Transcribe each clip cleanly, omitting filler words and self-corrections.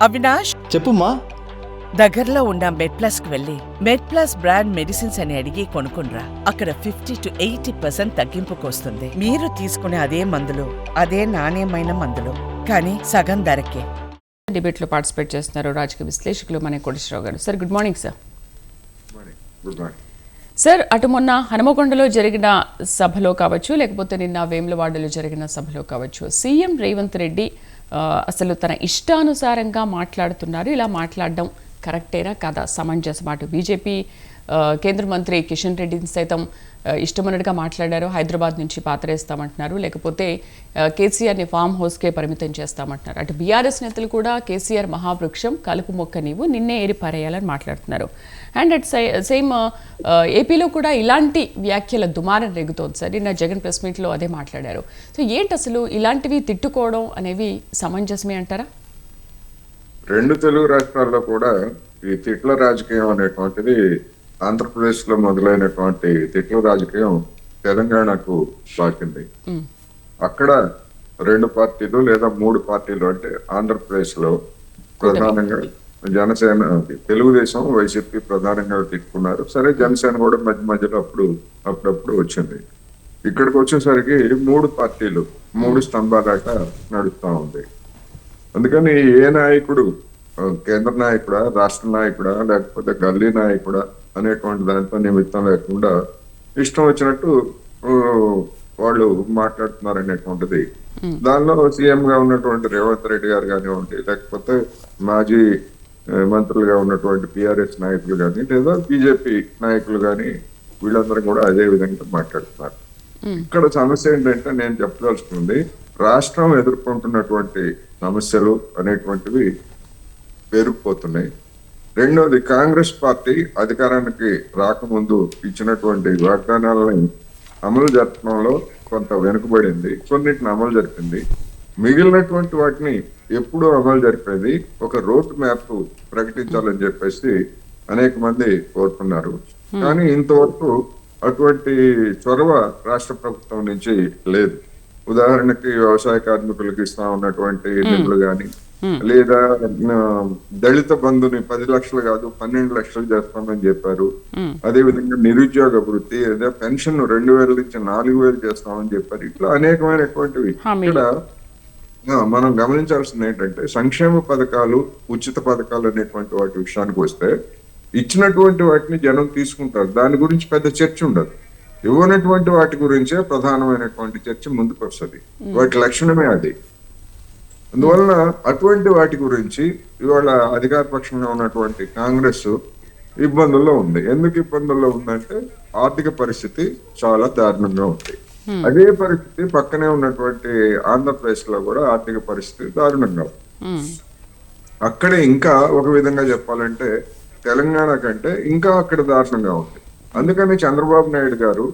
అవినాష్, చెప్పుమా. దగ్గరలో ఉన్న మెడ్ప్లస్ కు వెళ్ళి మెడ్ప్లస్ బ్రాండ్ మెడిసిన్స్ అని అడిగి కొనుక్కునరా. అక్కడ 50 to 80% తగ్గింపుకు వస్తుంది. మీరు తీసుకునే అదే మందులు, అదే నాణ్యమైన మందులు, కానీ సగం ధరకే. డిబేట్లో పార్టిసిపేట్ చేస్తున్నారు రాజకీయ విశ్లేషకులు మన కోటేశ్వరరావు గారు. Sir, good morning sir. Good morning sir, అటు మొన్న హనుమకొండలో జరిగిన సభలో కావచ్చు, లేకపోతే నిన్న వేములవాడలో జరిగిన సభలో కావచ్చు, సీఎం రేవంత్ రెడ్డి అసలు తన ఇష్టానుసారంగా మాట్లాడుతున్నారు. ఇలా మాట్లాడడం కరెక్టేనా కాదా, సమంజసం? అటు బీజేపీ కేంద్ర మంత్రి కిషన్ రెడ్డిని సైతం ఇష్టమన్నట్టుగా మాట్లాడారు. హైదరాబాద్ నుంచి పాతరేస్తామంటున్నారు, లేకపోతే కేసీఆర్ని ఫామ్ హౌస్కే పరిమితం చేస్తామంటున్నారు. అటు బీఆర్ఎస్ నేతలు కూడా కేసీఆర్ మహావృక్షం, కలుపు మొక్క నీవు, నిన్నే ఏరి పారేయాలని మాట్లాడుతున్నారు. అండ్ అట్ సేమ్ ఏపీలో కూడా ఇలాంటి వ్యాఖ్యల దుమారం రేగుతోంది సార్. నిన్న జగన్ ప్రెస్ మీట్లో అదే మాట్లాడారు. సో ఏంటి అసలు ఇలాంటివి తిట్టుకోవడం అనేవి సమంజసమే అంటారా? రెండు తెలుగు రాష్ట్రాల్లో కూడా ఈ తిట్ల రాజకీయం అనేటువంటిది ఆంధ్రప్రదేశ్ లో మొదలైనటువంటి తిట్ల రాజకీయం తెలంగాణకు సాగింది. అక్కడ 2 పార్టీలు లేదా 3 పార్టీలు, అంటే ఆంధ్రప్రదేశ్ లో ప్రధానంగా జనసేన, తెలుగుదేశం, వైసీపీ ప్రధానంగా తిట్టుకున్నారు. సరే, జనసేన కూడా మధ్య మధ్యలో అప్పుడప్పుడు వచ్చింది. ఇక్కడికి వచ్చేసరికి 3 పార్టీలు 3 స్తంభాలాట నడుస్తూ ఉంది. అందుకని ఏ నాయకుడు కేంద్ర నాయకుడా, రాష్ట్ర నాయకుడా, లేకపోతే గల్లీ నాయకుడా అనేటువంటి దాంతో నిమిత్తం లేకుండా ఇష్టం వచ్చినట్టు వాళ్ళు మాట్లాడుతున్నారు అనేటువంటిది. దానిలో సీఎం గా ఉన్నటువంటి రేవంత్ రెడ్డి గారు కానివ్వండి, లేకపోతే మాజీ మంత్రులుగా ఉన్నటువంటి బీఆర్ఎస్ నాయకులు కానీ, లేదా బీజేపీ నాయకులు కానీ, వీళ్ళందరూ కూడా అదే విధంగా మాట్లాడుతున్నారు. ఇక్కడ సమస్య ఏంటంటే, నేను చెప్పదలుచుకుంది, రాష్ట్రం ఎదుర్కొంటున్నటువంటి సమస్యలు అనేటువంటివి పెరిగిపోతున్నాయి. రెండోది, కాంగ్రెస్ పార్టీ అధికారానికి రాకముందు ఇచ్చినటువంటి వాగ్దానాలని అమలు జరపడంలో కొంత వెనుకబడింది. కొన్నిటిని అమలు జరిపింది, మిగిలినటువంటి వాటిని ఎప్పుడూ అమలు జరిపేది ఒక రోడ్ మ్యాప్ ప్రకటించాలని చెప్పేసి అనేక మంది కోరుతున్నారు. కానీ ఇంతవరకు అటువంటి చొరవ రాష్ట్ర ప్రభుత్వం నుంచి లేదు. ఉదాహరణకి వ్యవసాయ కార్మికులకు ఇస్తా ఉన్నటువంటి నిధులు కానీ, లేదా దళిత బంధుని 10 లక్షలు కాదు 12 లక్షలు చేస్తామని చెప్పారు. అదే విధంగా నిరుద్యోగ వృత్తి, లేదా పెన్షన్ 2000 నుంచి 4000 చేస్తామని చెప్పారు. ఇట్లా అనేకమైనటువంటివి. ఇక్కడ మనం గమనించాల్సింది ఏంటంటే, సంక్షేమ పథకాలు, ఉచిత పథకాలు అనేటువంటి వాటి విషయానికి వస్తే, ఇచ్చినటువంటి వాటిని జనం తీసుకుంటారు. దాని గురించి పెద్ద చర్చ ఉండదు. ఇవ్వనటువంటి వాటి గురించే ప్రధానమైనటువంటి చర్చ ముందుకు వస్తుంది. వాటి లక్షణమే అది. అందువలన అటువంటి వాటి గురించి ఇవాళ అధికార పక్షంగా ఉన్నటువంటి కాంగ్రెస్ ఇబ్బందుల్లో ఉంది. ఎందుకు ఇబ్బందుల్లో ఉందంటే, ఆర్థిక పరిస్థితి చాలా దారుణంగా ఉంది. అదే పరిస్థితి పక్కనే ఉన్నటువంటి ఆంధ్రప్రదేశ్ లో కూడా ఆర్థిక పరిస్థితి దారుణంగా ఉంది. అక్కడే ఇంకా ఒక విధంగా చెప్పాలంటే తెలంగాణ కంటే ఇంకా అక్కడ దారుణంగా ఉంది. అందుకని చంద్రబాబు నాయుడు గారు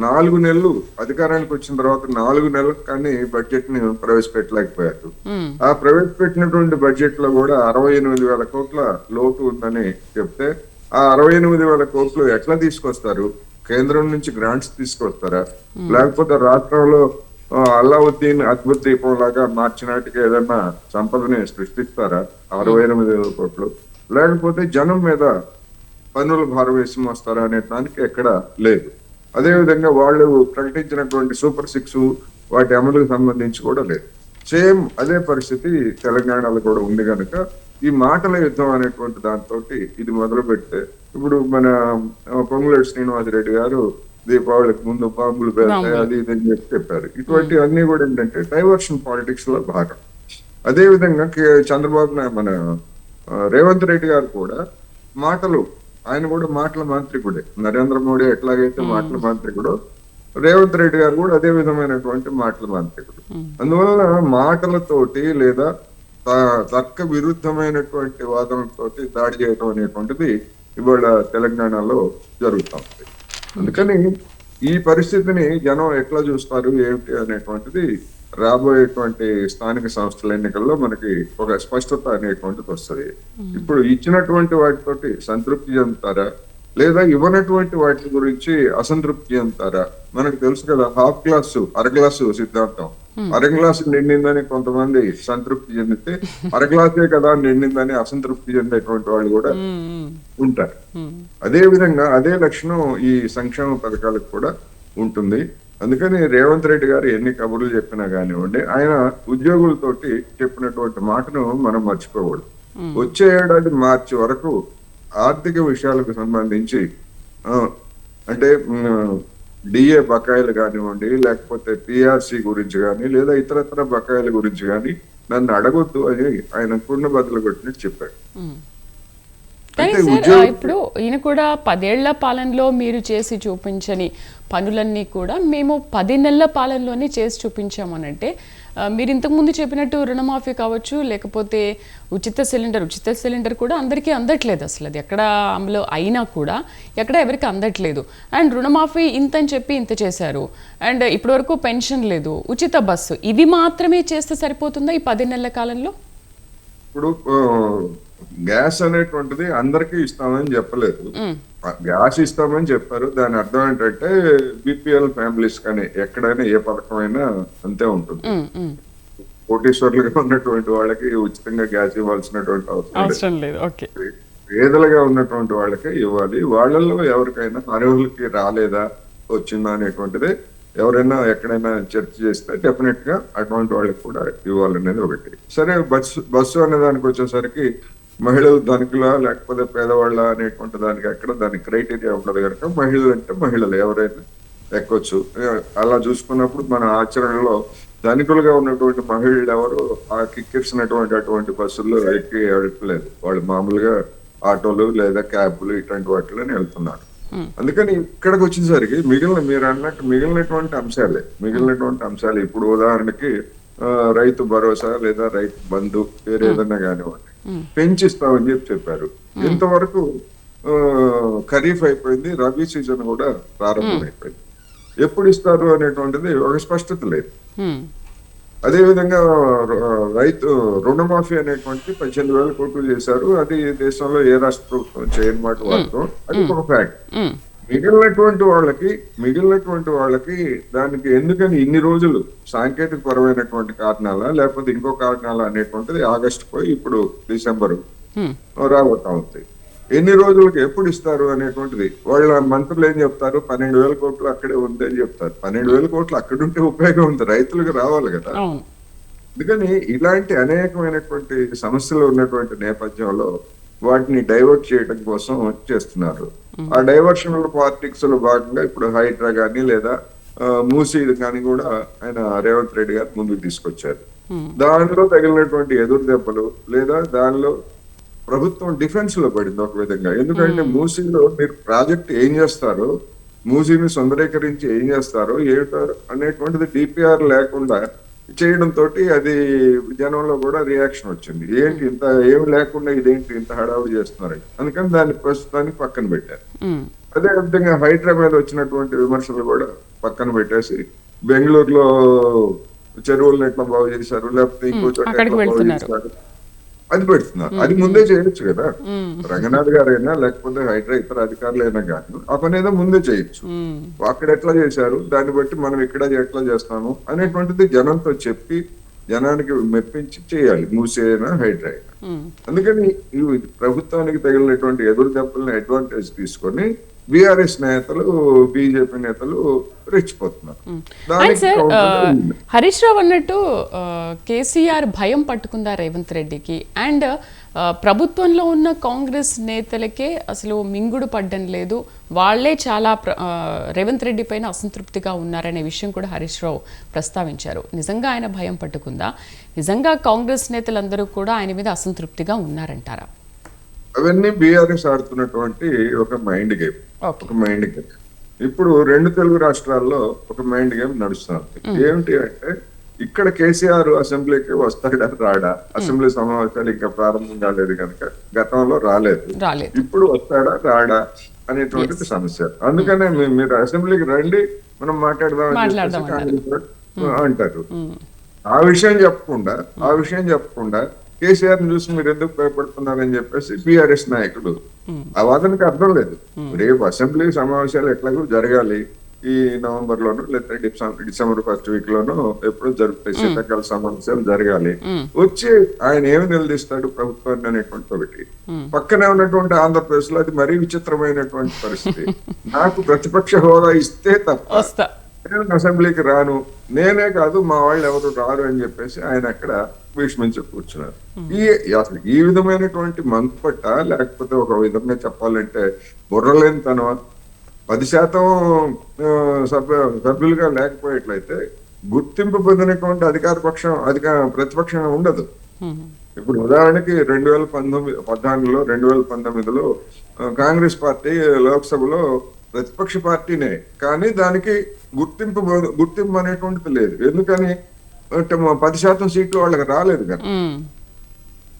4 నెలలు అధికారానికి వచ్చిన తర్వాత 4 నెలలకు కానీ బడ్జెట్ ని ప్రవేశపెట్టలేకపోయారు. ఆ ప్రవేశపెట్టినటువంటి బడ్జెట్ లో కూడా 68,000 కోట్ల లోటు ఉందని చెప్తే, ఆ 68,000 కోట్లు ఎట్లా తీసుకొస్తారు? కేంద్రం నుంచి గ్రాంట్స్ తీసుకొస్తారా, లేకపోతే రాష్ట్రంలో అల్లావుద్దీన్ అద్భుత దీపం లాగా మార్చినాటికి ఏదైనా సంపదని సృష్టిస్తారా 68,000 కోట్లు? లేకపోతే జనం మీద పన్నుల భారం వేసి మోస్తారా అనే దానికి ఎక్కడ లేదు. అదేవిధంగా వాళ్ళు ప్రకటించినటువంటి సూపర్ 6 వాటి అమలుకు సంబంధించి కూడా లేదు. సేమ్ అదే పరిస్థితి తెలంగాణలో కూడా ఉంది కనుక ఈ మాటల యుద్ధం అనేటువంటి దాంతో ఇది మొదలు పెడితే, ఇప్పుడు మన పొంగులేటి శ్రీనివాసరెడ్డి గారు దీపావళికి ముందు బాంబులు పెడతాయి అది ఇది అని చెప్పారు. ఇటువంటి అన్ని కూడా ఏంటంటే డైవర్షన్ పాలిటిక్స్ లో భాగం. అదే విధంగా చంద్రబాబు మన రేవంత్ రెడ్డి గారు కూడా ఆయన కూడా మాటల మాంత్రికుడే. నరేంద్ర మోడీ ఎట్లాగైతే మాటల మాంత్రికుడో, రేవంత్ రెడ్డి గారు కూడా అదే విధమైనటువంటి మాటల మాంత్రికుడు. అందువలన మాటలతోటి లేదా తర్క విరుద్ధమైనటువంటి వాదనలతోటి దాడి చేయడం అనేటువంటిది ఇవాళ తెలంగాణలో జరుగుతుంది. అందుకని ఈ పరిస్థితిని జనం ఎట్లా చూస్తారు ఏమిటి అనేటువంటిది రాబోయేటువంటి స్థానిక సంస్థల ఎన్నికల్లో మనకి ఒక స్పష్టత అనేటువంటిది వస్తుంది. ఇప్పుడు ఇచ్చినటువంటి వాటితోటి సంతృప్తి చెందుతారా, లేదా ఇవ్వనటువంటి వాటి గురించి అసంతృప్తి చెందుతారా? మనకు తెలుసు కదా, హాఫ్ గ్లాసు అర గ్లాసు సిద్ధాంతం. అర గ్లాసు నిండిందని కొంతమంది సంతృప్తి చెందితే, అర గ్లాసే కదా నిండిందని అసంతృప్తి చెందేటువంటి వాళ్ళు కూడా ఉంటారు. అదే విధంగా అదే లక్షణం ఈ సంక్షేమ పథకాలకు కూడా ఉంటుంది. అందుకని రేవంత్ రెడ్డి గారు ఎన్ని కబుర్లు చెప్పినా కానివ్వండి, ఆయన ఉద్యోగులతోటి చెప్పినటువంటి మాటను మనం మర్చిపోకూడదు. వచ్చే ఏడాది మార్చి వరకు ఆర్థిక విషయాలకు సంబంధించి అంటే డిఏ బకాయిలు కానివ్వండి, లేకపోతే పిఆర్సి గురించి కానీ, లేదా ఇతరత్ర బకాయిల గురించి కానీ నన్ను అడగొద్దు అని ఆయన కుండ బదులు కొట్టినట్టు చెప్పాడు. కానీ సార్, ఇప్పుడు ఈయన కూడా 10 ఏళ్ల పాలనలో మీరు చేసి చూపించని పనులన్నీ కూడా మేము 10 నెలల పాలనలోనే చేసి చూపించామనంటే, మీరు ఇంతకుముందు చెప్పినట్టు రుణమాఫీ కావచ్చు, లేకపోతే ఉచిత సిలిండర్ కూడా అందరికీ అందట్లేదు. అసలు అది ఎక్కడ అమలు అయినా కూడా ఎక్కడ ఎవరికి అందట్లేదు. అండ్ రుణమాఫీ ఇంత అని చెప్పి ఇంత చేశారు. అండ్ ఇప్పటివరకు పెన్షన్ లేదు, ఉచిత బస్సు, ఇవి మాత్రమే చేస్తే సరిపోతుందా ఈ 10 నెలల కాలంలో? ఇప్పుడు గ్యాస్ అనేటువంటిది అందరికీ ఇస్తామని చెప్పలేదు. గ్యాస్ ఇస్తామని చెప్పారు. దాని అర్థం ఏంటంటే బిపిఎల్ ఫ్యామిలీస్ కానీ ఎక్కడైనా ఏ పథకమైనా అంతే ఉంటుంది. కోటీశ్వర్లుగా ఉన్నటువంటి వాళ్ళకి ఉచితంగా గ్యాస్ ఇవ్వాల్సినటువంటి అవసరం లేదు. పేదలుగా ఉన్నటువంటి వాళ్ళకే ఇవ్వాలి. వాళ్ళల్లో ఎవరికైనా అర్హులకి రాలేదా వచ్చిందా అనేటువంటిది ఎవరైనా చర్చ చేస్తే డెఫినెట్ గా అటువంటి వాళ్ళకి కూడా ఇవ్వాలనేది ఒకటి. సరే, బస్సు అనే దానికి వచ్చేసరికి మహిళలు ధనికులా లేకపోతే పేదవాళ్ళ అనేటువంటి దానికి ఎక్కడ దాని క్రైటీరియా ఉండదు కనుక మహిళలు అంటే మహిళలు ఎవరైనా ఎక్కొచ్చు. అలా చూసుకున్నప్పుడు మన ఆచరణలో ధనికులుగా ఉన్నటువంటి మహిళలు ఎవరు ఆ కిక్కిరిసినటువంటి అటువంటి బస్సుల్లో ఎక్కి వెళ్ళట్లేదు. వాళ్ళు మామూలుగా ఆటోలు లేదా క్యాబ్లు ఇటువంటి వాటిలోనే వెళ్తున్నారు. అందుకని ఇక్కడికి వచ్చేసరికి మీరు అన్నట్టు మిగిలినటువంటి అంశాలు ఇప్పుడు ఉదాహరణకి రైతు భరోసా లేదా రైతు బంధు వేరేదన్నా కానివ్వండి పెంచిస్తామని చెప్పారు. ఇంతవరకు ఖరీఫ్ అయిపోయింది, రబీ సీజన్ కూడా ప్రారంభమైపోయింది. ఎప్పుడు ఇస్తారు అనేటువంటిది ఒక స్పష్టత లేదు. అదేవిధంగా రైతు రుణమాఫీ అనేటువంటి 18,000 కోట్లు చేశారు. అది దేశంలో ఏ రాష్ట్ర ప్రభుత్వం చేయని మాట వాస్తవం, అది ఒక ఫ్యాక్ట్. మిగిలినటువంటి వాళ్ళకి దానికి ఎందుకని ఇన్ని రోజులు సాంకేతిక పరమైనటువంటి కారణాలా లేకపోతే ఇంకో కారణాలా అనేటువంటిది ఆగస్టు పోయి ఇప్పుడు డిసెంబర్ రాబోతా ఉంది. ఎన్ని రోజులకి ఎప్పుడు ఇస్తారు అనేటువంటిది వాళ్ళ మంత్రులు ఏం చెప్తారు? 12,000 కోట్లు అక్కడే ఉంది అని చెప్తారు. 12,000 కోట్లు అక్కడుంటే ఉపయోగం ఉంది, రైతులకు రావాలి కదా. అందుకని ఇలాంటి అనేకమైనటువంటి సమస్యలు ఉన్నటువంటి నేపథ్యంలో వాటిని డైవర్ట్ చేయడం కోసం చేస్తున్నారు. ఆ డైవర్షనల్ పాలిటిక్స్ లో భాగంగా ఇప్పుడు హైడ్రా కానీ లేదా మూసీది కానీ కూడా ఆయన రేవంత్ రెడ్డి గారు ముందుకు తీసుకొచ్చారు. దానిలో తగిలినటువంటి ఎదురు దెబ్బలు లేదా దానిలో ప్రభుత్వం డిఫెన్స్ లో పడింది ఒక విధంగా. ఎందుకంటే మూసీలో మీరు ప్రాజెక్ట్ ఏం చేస్తారో, మూసీని సుందరీకరించి ఏం చేస్తారో ఏటో అనేటువంటిది డిపిఆర్ లేకుండా చేయడంతో అది జనంలో కూడా రియాక్షన్ వచ్చింది. ఏంటి ఇంత ఏమి లేకుండా ఇదేంటి ఇంత హడావుడి చేస్తున్నారు, అందుకని దాన్ని ప్రస్తుతానికి పక్కన పెట్టారు. అదే విధంగా హైడ్రా మీద వచ్చినటువంటి విమర్శలు కూడా పక్కన పెట్టేసి బెంగళూరులో చెరువులను ఎట్లా బాగు చేశారు లేకపోతే ఇంకో చోట ఎట్లా బాగు చేశారు అది పెడుతున్నారు. అది ముందే చేయొచ్చు కదా. రంగనాథ్ గారైనా లేకపోతే హైడ్రా ఇతర అధికారులైనా కానీ ఆ పని ఏదో ముందే చేయొచ్చు. అక్కడ ఎట్లా చేశారు దాన్ని బట్టి మనం ఇక్కడ ఎట్లా చేస్తాము అనేటువంటిది జనంతో చెప్పి జనానికి మెప్పించి చేయాలి, మూసేనా హైడ్రా అయినా. అందుకని ప్రభుత్వానికి తగిలినటువంటి ఎదురు దెబ్బలను అడ్వాంటేజ్ తీసుకొని బీఆర్ఎస్ నేతలు బీజేపీ నేతలు రెచ్చిపోతున్నారు. హరీష్ రావు అన్నట్టు కేసీఆర్ భయం పట్టుకుందా రేవంత్ రెడ్డికి? అండ్ ప్రభుత్వంలో ఉన్న కాంగ్రెస్ నేతలకే అసలు మింగుడు పడ్డం లేదు, వాళ్లే చాలా రేవంత్ రెడ్డి పైన అసంతృప్తిగా ఉన్నారనే విషయం కూడా హరీష్ రావు ప్రస్తావించారు. నిజంగా ఆయన భయం పట్టుకుందా? నిజంగా కాంగ్రెస్ నేతలందరూ కూడా ఆయన మీద అసంతృప్తిగా ఉన్నారంటారా? అవన్నీ బీఆర్ఎస్ ఆడుతున్నటువంటి ఒక మైండ్ గేమ్. ఇప్పుడు 2 తెలుగు రాష్ట్రాల్లో ఒక మైండ్ గేమ్ నడుస్తుంది. ఏమిటి అంటే ఇక్కడ కేసీఆర్ అసెంబ్లీకి వస్తాడా రాడా, అసెంబ్లీ సమావేశాలు ఇంకా ప్రారంభం కాలేదు కనుక గతంలో రాలేదు, ఇప్పుడు వస్తాడా రాడా అనేటువంటిది సమస్య. అందుకనే మీరు అసెంబ్లీకి రండి మనం మాట్లాడదాం అంటారు. ఆ విషయం చెప్పకుండా కేసీఆర్ ని చూసి మీరు ఎందుకు భయపడుతున్నారని చెప్పేసి బీఆర్ఎస్ నాయకుడు. ఆ వాదనకి అర్థం లేదు. రేపు అసెంబ్లీ సమావేశాలు ఎట్లాగో జరగాలి, ఈ నవంబర్ లోనో లేకపోతే డిసెంబర్ ఫస్ట్ వీక్ లోనో ఎప్పుడు జరుగుతాయి, శీతాకాల సమావేశాలు జరగాలి. వచ్చి ఆయన ఏమి నిలదీస్తాడు ప్రభుత్వాన్ని అనేటువంటి ఒకటి. పక్కనే ఉన్నటువంటి ఆంధ్రప్రదేశ్ లో అది మరీ విచిత్రమైనటువంటి పరిస్థితి. నాకు ప్రతిపక్ష హోదా ఇస్తే తప్ప నేను అసెంబ్లీకి రాను, నేనే కాదు మా వాళ్ళు ఎవరు రారు అని చెప్పేసి ఆయన అక్కడ భీష్మించి కూర్చున్నారు. అసలు ఈ విధమైనటువంటి మంకుపట్ట, లేకపోతే ఒక విధంగా చెప్పాలంటే బుర్రలేనితనం, 10% సభ్యులుగా లేకపోయేట్లయితే గుర్తింపు పొందినటువంటి ప్రతిపక్షం ఉండదు. ఇప్పుడు ఉదాహరణకి 2014లో 2019లో కాంగ్రెస్ పార్టీ లోక్సభలో ప్రతిపక్ష పార్టీనే, కానీ దానికి గుర్తింపు అనేటువంటిది లేదు. ఎందుకని అంటే 10% సీట్లు వాళ్ళకి రాలేదు కదా.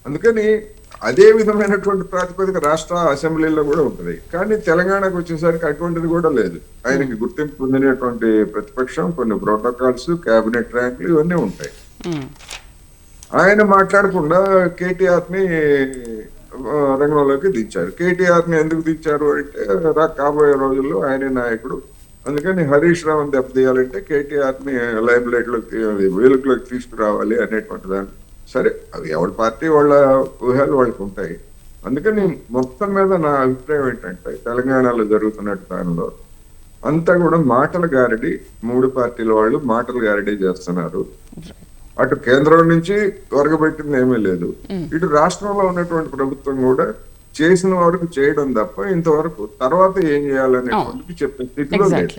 అందుకని అదే విధమైనటువంటి ప్రాతిపదిక రాష్ట్ర అసెంబ్లీలో కూడా ఉంటుంది. కానీ తెలంగాణకు వచ్చేసరికి అటువంటిది కూడా లేదు. ఆయనకి గుర్తింపు పొందినటువంటి ప్రతిపక్షం, కొన్ని ప్రోటోకాల్స్, కేబినెట్ ర్యాంకులు ఇవన్నీ ఉంటాయి. ఆయన మాట్లాడకుండా కేటీఆర్ ని రంగంలోకి దించారు. కేటీఆర్ ని ఎందుకు దించారు అంటే కాబోయే రోజుల్లో ఆయనే నాయకుడు, అందుకని హరీష్ రావుని దెబ్బతీయాలంటే కేటీఆర్ ని లైమ్ లైట్ లోకి వేలుగులోకి తీసుకురావాలి అనేటువంటి దాన్ని. సరే, అవి ఎవరి పార్టీ వాళ్ళ ఊహలు వాళ్ళకి ఉంటాయి. అందుకని మొత్తం మీద నా అభిప్రాయం ఏంటంటే తెలంగాణలో జరుగుతున్న దానిలో అంతా కూడా మాటల గారడి, 3 పార్టీల వాళ్ళు మాటల గారడి చేస్తున్నారు. అటు కేంద్రం నుంచి ఒరగబెట్టింది ఏమీ లేదు, ఇటు రాష్ట్రంలో ఉన్నటువంటి ప్రభుత్వం కూడా చేసిన వరకు చేయడం తప్ప ఇంతవరకు తర్వాత ఏం చేయాలనేటువంటిది చెప్పే స్థితిలో లేదు.